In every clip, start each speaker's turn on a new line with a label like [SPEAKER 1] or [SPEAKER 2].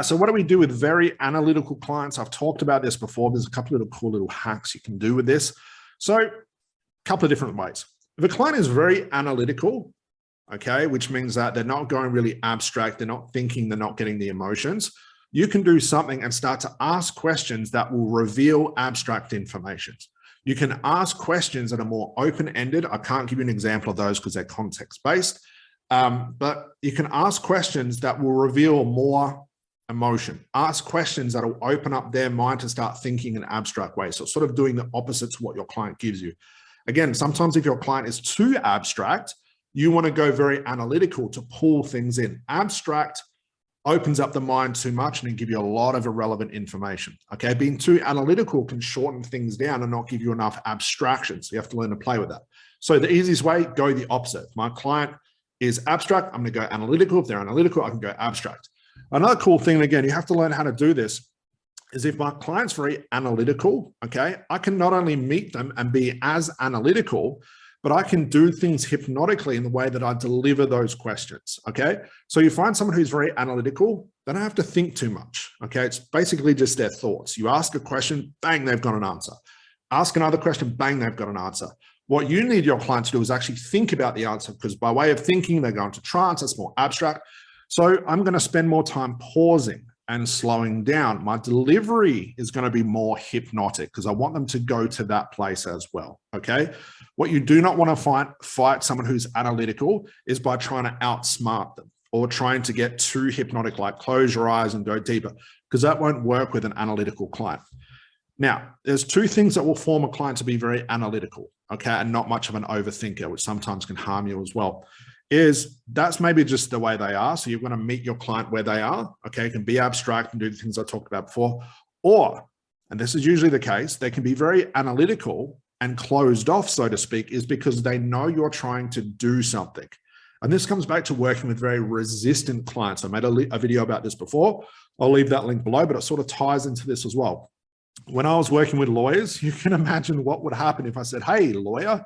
[SPEAKER 1] So what do we do with very analytical clients? I've talked about this before. There's a couple of cool little hacks you can do with this. So a couple of different ways. If a client is very analytical, okay, which means that they're not going really abstract, they're not thinking, they're not getting the emotions, you can do something and start to ask questions that will reveal abstract information. You can ask questions that are more open-ended. I can't give you an example of those because they're context-based, but you can ask questions that will reveal more emotion. Ask questions that will open up their mind to start thinking in abstract ways. So sort of doing the opposite to what your client gives you. Again, sometimes if your client is too abstract, you want to go very analytical to pull things in. Abstract opens up the mind too much and then give you a lot of irrelevant information. Okay, being too analytical can shorten things down and not give you enough abstraction. So you have to learn to play with that. So the easiest way, go the opposite. If my client is abstract, I'm going to go analytical. If they're analytical, I can go abstract. Another cool thing, again, you have to learn how to do this, is if my client's very analytical, okay, I can not only meet them and be as analytical, but I can do things hypnotically in the way that I deliver those questions, okay? So you find someone who's very analytical, they don't have to think too much, okay? It's basically just their thoughts. You ask a question, bang, they've got an answer. Ask another question, bang, they've got an answer. What you need your client to do is actually think about the answer, because by way of thinking, they go into trance, it's more abstract. So I'm going to spend more time pausing and slowing down. My delivery is going to be more hypnotic because I want them to go to that place as well, okay? What you do not want to fight someone who's analytical is by trying to outsmart them or trying to get too hypnotic, like close your eyes and go deeper, because that won't work with an analytical client. Now, there's two things that will form a client to be very analytical, okay, and not much of an overthinker, which sometimes can harm you as well. That's maybe just the way they are. So you're going to meet your client where they are. Okay, it can be abstract and do the things I talked about before. Or, and this is usually the case, they can be very analytical and closed off, so to speak, is because they know you're trying to do something. And this comes back to working with very resistant clients. I made a video about this before. I'll leave that link below, but it sort of ties into this as well. When I was working with lawyers, you can imagine what would happen if I said, hey, lawyer,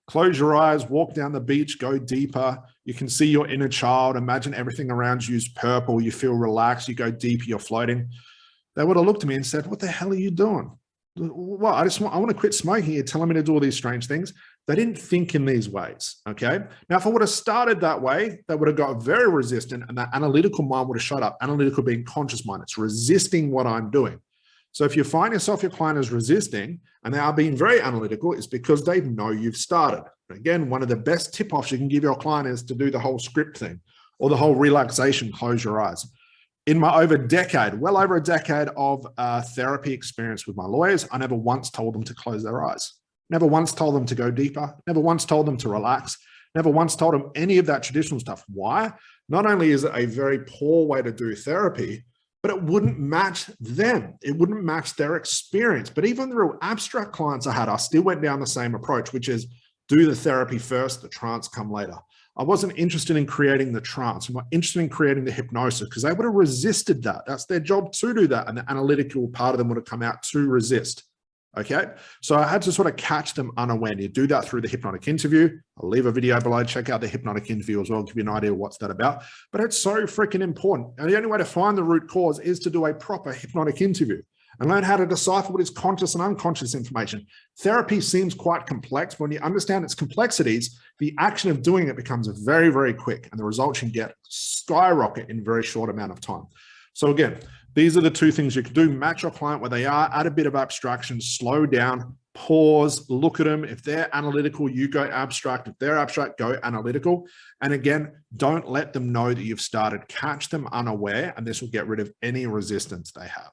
[SPEAKER 1] close your eyes, walk down the beach, go deeper. You can see your inner child. Imagine everything around you is purple. You feel relaxed. You go deeper, you're floating. They would have looked at me and said, what the hell are you doing? Well, I want to quit smoking. You're telling me to do all these strange things. They didn't think in these ways, okay? Now, if I would have started that way, they would have got very resistant and that analytical mind would have shut up. Analytical being conscious mind. It's resisting what I'm doing. So if you find yourself, your client is resisting and they are being very analytical, it's because they know you've started. Again, one of the best tip-offs you can give your client is to do the whole script thing or the whole relaxation, close your eyes. In my well over a decade of therapy experience with my lawyers, I never once told them to close their eyes. Never once told them to go deeper. Never once told them to relax. Never once told them any of that traditional stuff. Why? Not only is it a very poor way to do therapy, but it wouldn't match them. It wouldn't match their experience. But even the real abstract clients I had, I still went down the same approach, which is do the therapy first, the trance come later. I wasn't interested in creating the trance. I'm not interested in creating the hypnosis because they would have resisted that. That's their job to do that. And the analytical part of them would have come out to resist. Okay. So I had to sort of catch them unaware. You do that through the hypnotic interview. I'll leave a video below. Check out the hypnotic interview as well. Give you an idea of what's that about. But it's so freaking important. And the only way to find the root cause is to do a proper hypnotic interview and learn how to decipher what is conscious and unconscious information. Therapy seems quite complex, but when you understand its complexities, the action of doing it becomes very, very quick and the results you can get skyrocket in a very short amount of time. So again, these are the two things you can do. Match your client where they are, add a bit of abstraction, slow down, pause, look at them. If they're analytical, you go abstract. If they're abstract, go analytical. And again, don't let them know that you've started. Catch them unaware, and this will get rid of any resistance they have.